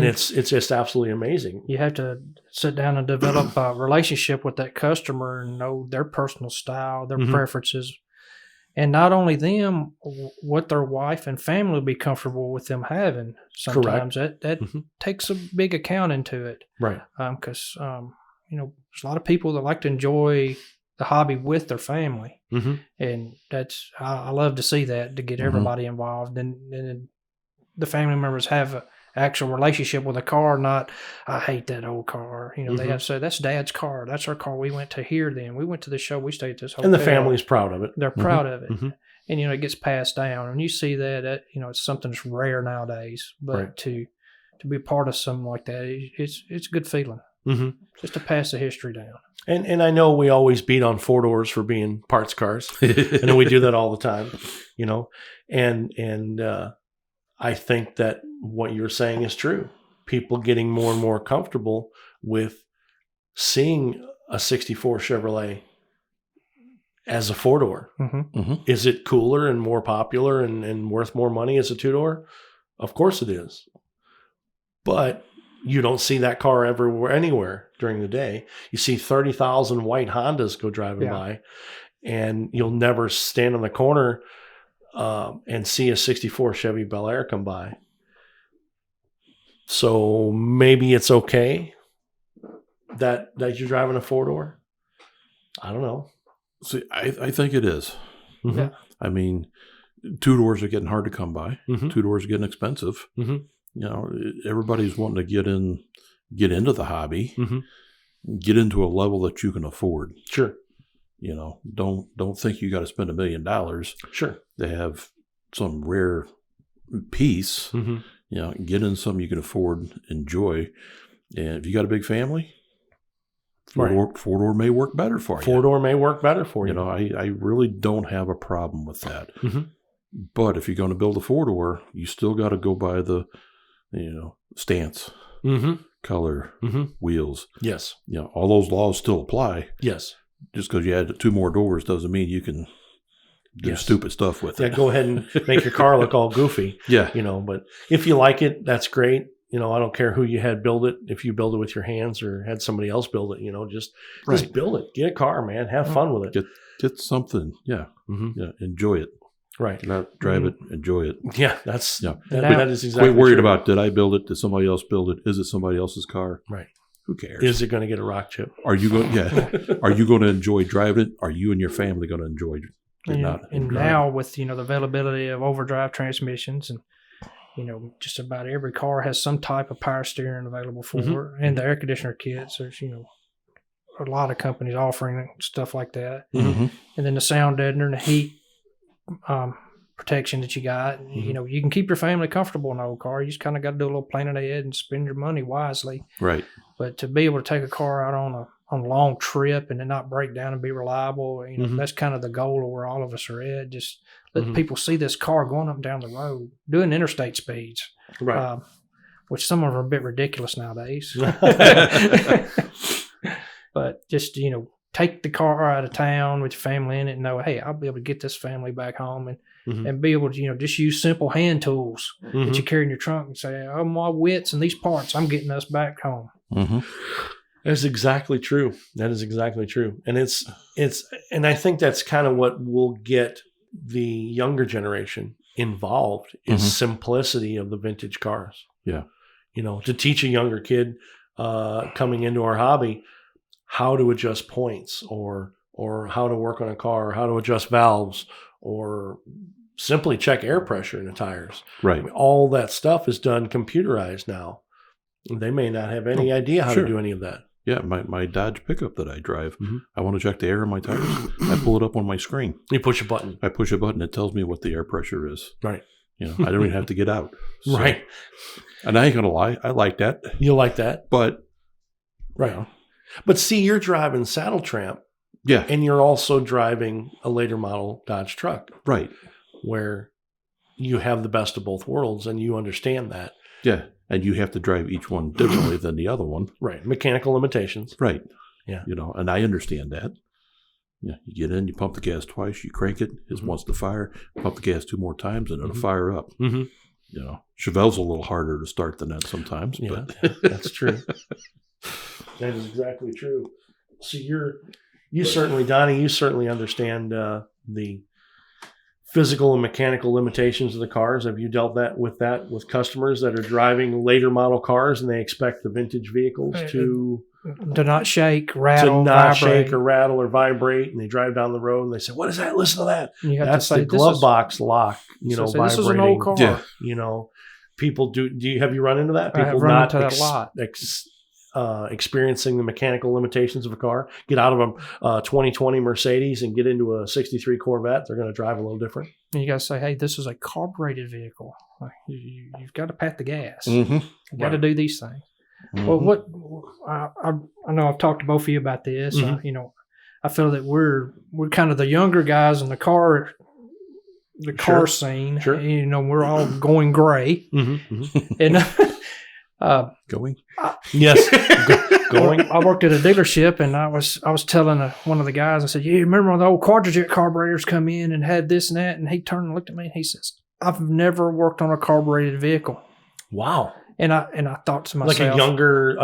it's just absolutely amazing. You have to sit down and develop a relationship with that customer and know their personal style, their preferences. And not only them, what their wife and family will be comfortable with them having. Sometimes that takes a big account into it. Right. Because, there's a lot of people that like to enjoy the hobby with their family. Mm-hmm. And I love to see that, to get everybody involved. And the family members have an actual relationship with a car, not, I hate that old car. They have to say, that's Dad's car. That's our car. We went to here then. We went to the show. We stayed at this hotel. And the family's proud of it. They're proud of it. Mm-hmm. And, it gets passed down. And you see that, it's something that's rare nowadays. But to be a part of something like that, it's a good feeling. Mm-hmm. Just to pass the history down. And I know we always beat on four-doors for being parts cars. And we do that all the time, And I think that what you're saying is true. People getting more and more comfortable with seeing a 64 Chevrolet as a four-door. Mm-hmm. Mm-hmm. Is it cooler and more popular and worth more money as a two-door? Of course it is. But you don't see that car anywhere during the day. You see 30,000 white Hondas go driving by, and you'll never stand on the corner and see a 64 Chevy Bel Air come by. So maybe it's okay that you're driving a four-door. I don't know. See, I think it is. Mm-hmm. Yeah. I mean, two-doors are getting hard to come by. Mm-hmm. Two-doors are getting expensive. Mm-hmm. Everybody's wanting to get into the hobby, get into a level that you can afford. Sure. Don't think you got to spend $1 million. Sure. They have some rare peace. Mm-hmm. You know, get in something you can afford, enjoy. And if you got a big family, four-door may work better for you. Four-door may work better for you. You know, I really don't have a problem with that. Mm-hmm. But if you're going to build a four-door, you still got to go by the, stance, color, wheels. Yes. You know, all those laws still apply. Yes. Just because you add 2 more doors doesn't mean you can do stupid stuff with it. Yeah, go ahead and make your car look all goofy. Yeah. But if you like it, that's great. I don't care who you had build it. If you build it with your hands or had somebody else build it, just build it. Get a car, man. Have fun with it. Get something. Yeah. Mm-hmm. Yeah. Enjoy it. Right. Not drive it. Enjoy it. Yeah. That is exactly. Quit worried about, did I build it? Did somebody else build it? Is it somebody else's car? Right. Who cares? Is it going to get a rock chip? Are you going? Yeah. Are you going to enjoy driving it? Are you and your family going to enjoy it? And now with the availability of overdrive transmissions and just about every car has some type of power steering available for it, and the air conditioner kits. There's a lot of companies offering stuff like that, and then the sound deadener and the heat protection that you got. You can keep your family comfortable in an old car. You just kind of got to do a little planning ahead and spend your money wisely. Right. But to be able to take a car out on a long trip and then not break down and be reliable, that's kind of the goal of where all of us are at. Just let people see this car going up and down the road, doing interstate speeds, right? Which some of them are a bit ridiculous nowadays. But just take the car out of town with your family in it and know, hey, I'll be able to get this family back home and be able to just use simple hand tools that you carry in your trunk and say, oh, my wits and these parts, I'm getting us back home. That's exactly true. That is exactly true. And and I think that's kind of what will get the younger generation involved is simplicity of the vintage cars. Yeah. To teach a younger kid coming into our hobby how to adjust points or how to work on a car, or how to adjust valves, or simply check air pressure in the tires. Right. All that stuff is done computerized now. They may not have any idea how to do any of that. Yeah, my Dodge pickup that I drive, I want to check the air in my tires. I pull it up on my screen. You push a button. I push a button. It tells me what the air pressure is. Right. I don't even have to get out. So, right. And I ain't going to lie. I like that. You like that? But. Right. But see, you're driving Saddle Tramp. Yeah. And you're also driving a later model Dodge truck. Right. Where you have the best of both worlds and you understand that. Yeah. And you have to drive each one differently than the other one. Right. Mechanical limitations. Right. Yeah. And I understand that. Yeah. You get in, you pump the gas twice, you crank it, it wants to fire, pump the gas 2 more times, and it'll fire up. Chevelle's a little harder to start than that sometimes. Yeah, but. That's true. That is exactly true. So you certainly, Donnie, you certainly understand the physical and mechanical limitations of the cars. Have you dealt with customers that are driving later model cars and they expect the vintage vehicles to not shake, rattle, shake or rattle or vibrate, and they drive down the road and they say, "What is that? Listen to that." You have That's to say, the glove box lock. Vibrating. This is an old car. Yeah. People have you run into that? People I have run into that a lot. Experiencing the mechanical limitations of a car, get out of a 2020 Mercedes and get into a 63 Corvette, they're going to drive a little different. And you got to say, hey, this is a carbureted vehicle. You've got to pat the gas. You got to do these things. Well, I know I've talked to both of you about this. I feel that we're kind of the younger guys in the car scene. Sure. We're all going gray. And going? Yes. Going. I worked at a dealership, and I was telling one of the guys, I said, "Yeah, remember when the old quadrajet carburetors come in and had this and that?" And he turned and looked at me and he says, "I've never worked on a carbureted vehicle." Wow. And I thought to myself, like a younger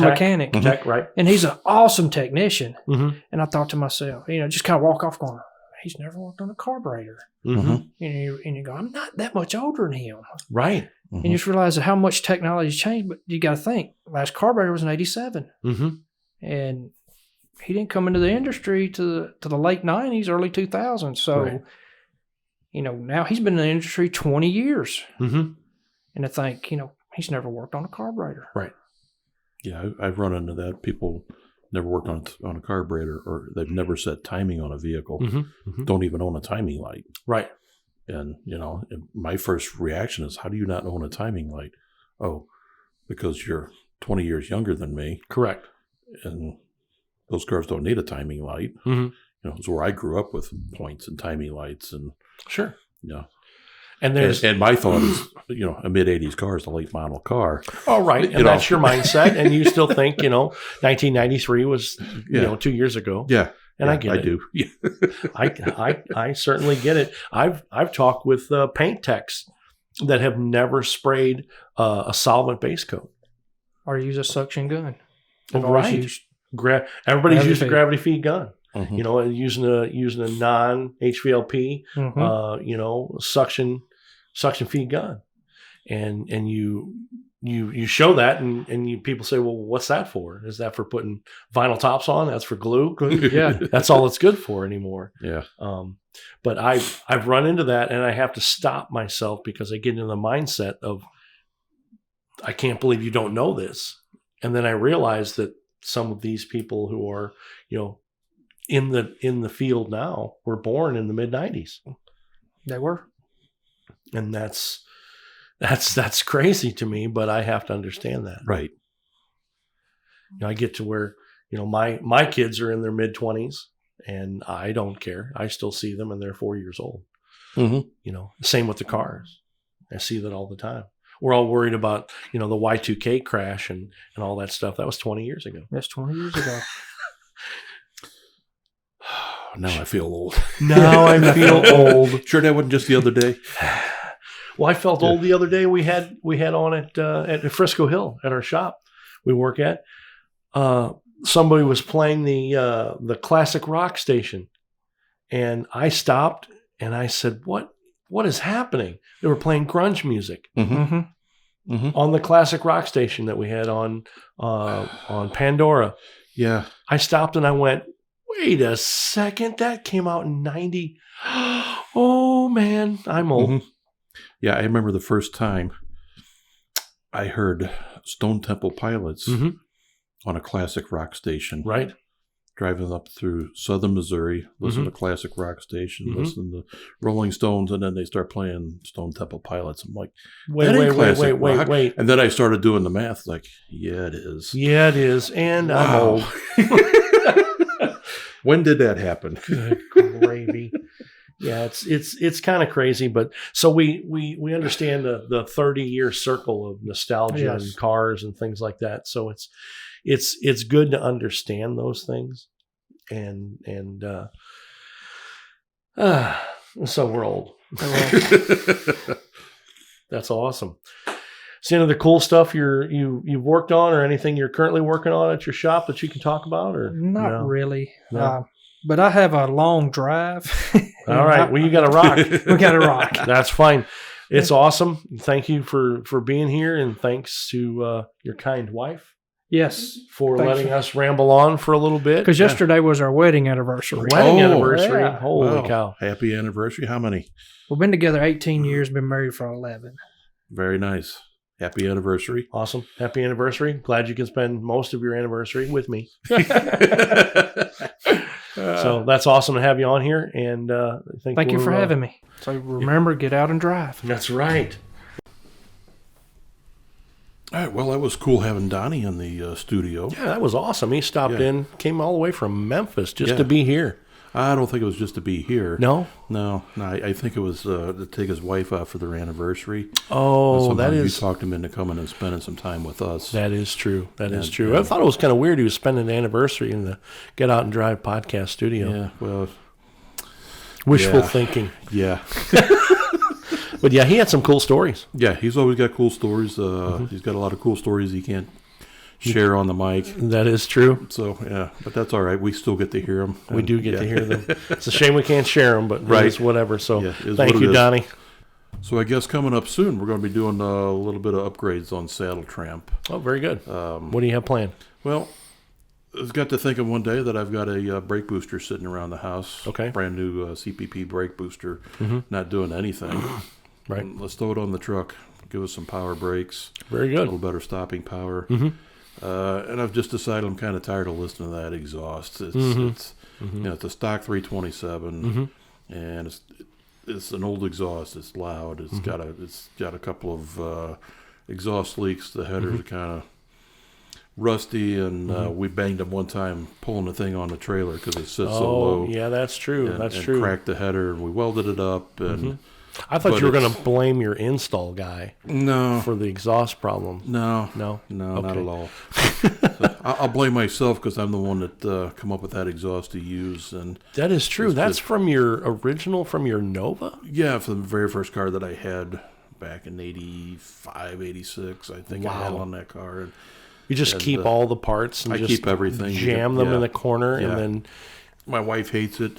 mechanic, tech, right? And he's an awesome technician. Mm-hmm. And I thought to myself, just kind of walk off going, he's never worked on a carburetor. Mm-hmm. And you go, I'm not that much older than him. Right. And you just realize that how much technology has changed. But you got to think, last carburetor was in 87. Mm-hmm. And he didn't come into the industry to the late 90s, early 2000s. So, right. Now he's been in the industry 20 years. Mm-hmm. And I think, he's never worked on a carburetor. Right. Yeah, I've run into that. People never worked on a carburetor, or they've never set timing on a vehicle. Mm-hmm. Mm-hmm. Don't even own a timing light. Right. And, my first reaction is, how do you not own a timing light? Oh, because you're 20 years younger than me. Correct. And those cars don't need a timing light. Mm-hmm. It's where I grew up with points and timing lights. And sure. Yeah. And my thought is, a mid-'80s car is a late model car. Oh, right. And that's your mindset. And you still think, 1993 was, 2 years ago. Yeah. And yeah, I get it. I do. Yeah. I certainly get it. I've talked with paint techs that have never sprayed a solvent base coat Or use a suction gun. Right. Everybody's used a gravity feed gun. Mm-hmm. Using a non HVLP, suction feed gun, and you show that, and people say, well, what's that for? Is that for putting vinyl tops on? That's for glue. Yeah, that's all it's good for anymore. Yeah. But I've run into that, and I have to stop myself because I get into the mindset of, I can't believe you don't know this, and then I realize that some of these people who are, in the field now were born in the mid-'90s. They were. And that's crazy to me, but I have to understand that. Right. I get to where, my kids are in their mid-20s and I don't care. I still see them and they're 4 years old. Mm-hmm. Same with the cars. I see that all the time. We're all worried about, the Y2K crash and all that stuff. That was 20 years ago. That's 20 years ago. Now I feel old. Now I feel old. Sure, that wasn't just the other day. Well, I felt old the other day. We had on at Frisco Hill at our shop we work at. Somebody was playing the classic rock station, and I stopped and I said, "What is happening?" They were playing grunge music on the classic rock station that we had on Pandora. Yeah, I stopped and I went, wait a second, that came out in 90. Oh, man, I'm old. Mm-hmm. Yeah, I remember the first time I heard Stone Temple Pilots on a classic rock station. Right. Driving up through southern Missouri, listening to classic rock station, listening to Rolling Stones, and then they start playing Stone Temple Pilots. I'm like, wait. And then I started doing the math, like, yeah, it is. Yeah, it is. And I'm old. When did that happen? Good gravy. Yeah, it's kind of crazy, but so we understand the 30-year circle of nostalgia and cars and things like that. So it's good to understand those things, and so we're old. That's awesome. So, any of the cool stuff you've worked on, or anything you're currently working on at your shop that you can talk about, or not really? No. But I have a long drive. All right. Well, you got to rock. We got to rock. That's fine. It's awesome. Thank you for being here, and thanks to your kind wife. Yes. For letting us ramble on for a little bit. Because yesterday was our wedding anniversary. Anniversary. Yeah. Holy cow. Happy anniversary. How many? We've been together 18 years, been married for 11. Very nice. Happy anniversary. Awesome. Happy anniversary. Glad you can spend most of your anniversary with me. So that's awesome to have you on here. And thank you for having me. So remember, get out and drive. That's right. All right. Well, that was cool having Donnie in the studio. Yeah, that was awesome. He stopped in, came all the way from Memphis just to be here. I don't think it was just to be here. No? No. I think it was to take his wife out for their anniversary. Oh, that is... You talked him into coming and spending some time with us. That is true. That is true. I thought it was kind of weird he was spending the anniversary in the Get.Out.N.Drive podcast studio. Yeah, well... Wishful thinking. Yeah. But yeah, he had some cool stories. Yeah, he's always got cool stories. He's got a lot of cool stories he can't share on the mic. That is true. So, yeah, but that's all right. We still get to hear them. We do get to hear them. It's a shame we can't share them, but it's whatever. So thank you, Donnie. So I guess coming up soon, we're going to be doing a little bit of upgrades on Saddle Tramp. Oh, very good. What do you have planned? Well, I got to thinking one day that I've got a brake booster sitting around the house. Okay. Brand new CPP brake booster, not doing anything. Right. And let's throw it on the truck. Give us some power brakes. Very good. A little better stopping power. And I've just decided I'm kind of tired of listening to that exhaust. It's it's a stock 327, and it's an old exhaust. It's loud. It's got a couple of exhaust leaks. The headers are kind of rusty, and we banged them one time pulling the thing on the trailer because it sits so low. Oh, yeah, that's true. And true. Cracked the header, and we welded it up. And I thought you were going to blame your install guy. No, for the exhaust problem. No, okay. Not at all. So I'll blame myself because I'm the one that come up with that exhaust to use. And that is true. That's from your Nova? Yeah, from the very first car that I had back in 85, 86, I think I had on that car. And you just keep all the parts and I just keep everything. Jam them in the corner, and then my wife hates it.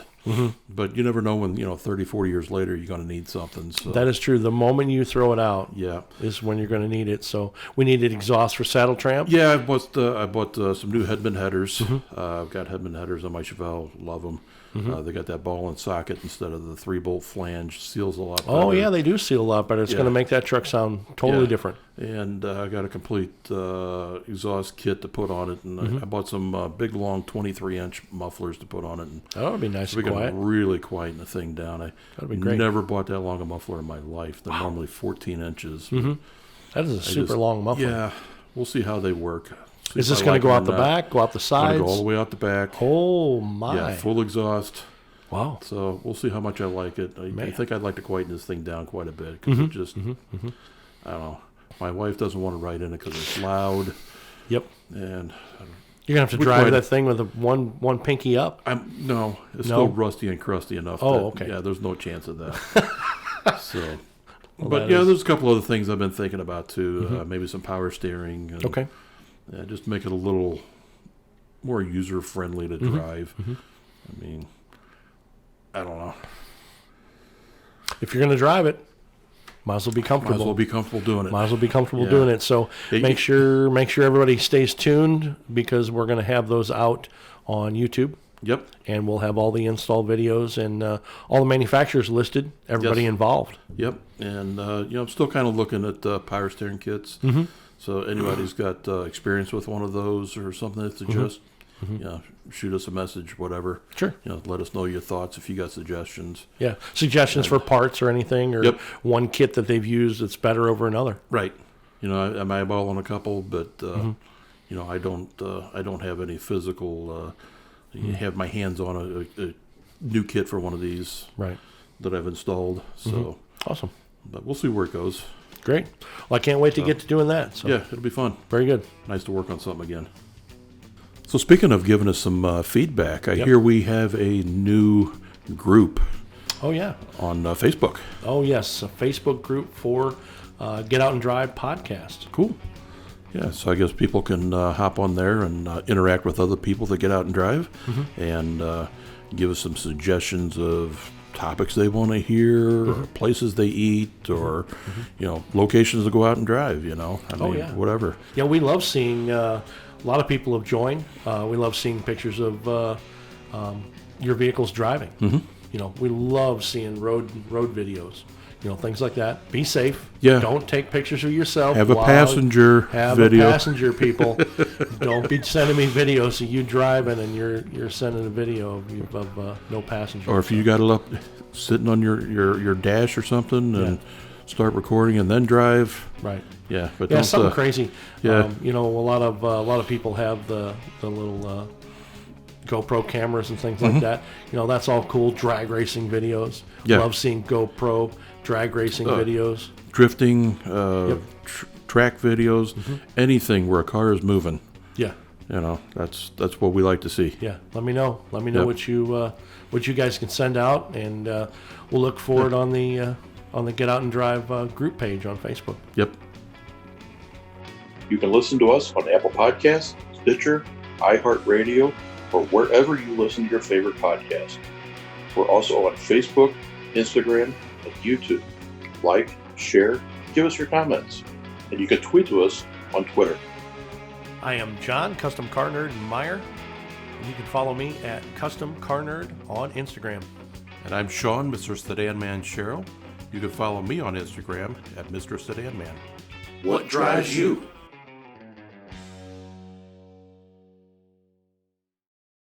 But you never know when 30, 40 years later you're going to need something. So that is true. The moment you throw it out, is when you're going to need it. So we needed exhaust for Saddle Tramp. Yeah, I bought some new headman headers. I've got headman headers on my Chevelle. Love them. They got that ball and socket instead of the 3-bolt flange. Seals a lot better. Oh yeah, they do seal a lot better. It's going to make that truck sound totally different. And I got a complete exhaust kit to put on it, and I bought some big long 23-inch mufflers to put on it. And that would be nice and quiet. Really quieten the thing down. That'd be great. Never bought that long a muffler in my life. They're normally 14 inches. That is a super long muffler. Yeah, we'll see how they work. Is this going to go out the back, go out the sides? Going to go all the way out the back. Oh, my. Yeah, full exhaust. Wow. So we'll see how much I like it. I think I'd like to quieten this thing down quite a bit because it just, I don't know. My wife doesn't want to ride in it because it's loud. Yep. And you're going to have to drive that thing with one pinky up? No, it's still rusty and crusty enough. Okay. Yeah, there's no chance of that. So, but there's a couple other things I've been thinking about too. Maybe some power steering. And, okay. Just make it a little more user friendly to drive. I mean, I don't know. If you're going to drive it, might as well be comfortable. Might as well be comfortable doing it. Might as well be comfortable doing it. So make sure everybody stays tuned because we're going to have those out on YouTube. Yep. And we'll have all the install videos and all the manufacturers listed, everybody involved. Yep. And, I'm still kind of looking at power steering kits. So anybody who's got experience with one of those or something that suggests, shoot us a message, whatever. Sure. Let us know your thoughts if you got suggestions. Yeah. Suggestions for parts or anything, or one kit that they've used that's better over another. Right. I'm eyeballing a couple, but I don't have any physical. Have my hands on a new kit for one of these. Right. That I've installed. So awesome. But we'll see where it goes. Great. Well, I can't wait to get to doing that. So. Yeah, it'll be fun. Very good. Nice to work on something again. So speaking of giving us some feedback, I hear we have a new group. Oh, yeah. On Facebook. Oh, yes. A Facebook group for Get.Out.N.Drive podcast. Cool. Yeah, so I guess people can hop on there and interact with other people that get out and drive and give us some suggestions of topics they want to hear or places they eat or, locations to go out and drive, whatever. Yeah, we love seeing, a lot of people have joined. We love seeing pictures of your vehicles driving. We love seeing road videos. Things like that. Be safe. Yeah. Don't take pictures of yourself. Have a passenger video. Have a passenger, people. Don't be sending me videos of you driving and you're sending a video of no passenger. Or if you got it up sitting on your dash or something and start recording and then drive. Right. Yeah. But don't something crazy. Yeah. A lot of people have the little GoPro cameras and things like that. That's all cool. Drag racing videos. Yeah. Love seeing GoPro drag racing videos. Drifting, track videos, anything where a car is moving. Yeah. That's what we like to see. Yeah. Let me know. Let me know what you guys can send out, and we'll look for it on the Get.Out.N.Drive group page on Facebook. Yep. You can listen to us on Apple Podcasts, Stitcher, iHeartRadio, or wherever you listen to your favorite podcast. We're also on Facebook, Instagram, and YouTube. Like, share, give us your comments. And you can tweet to us on Twitter. I am John, Custom Car Nerd Meyer. You can follow me at Custom Car Nerd on Instagram. And I'm Shawn, Mr. Sedan Man Sherrill. You can follow me on Instagram at Mr. Sedan Man. What drives you?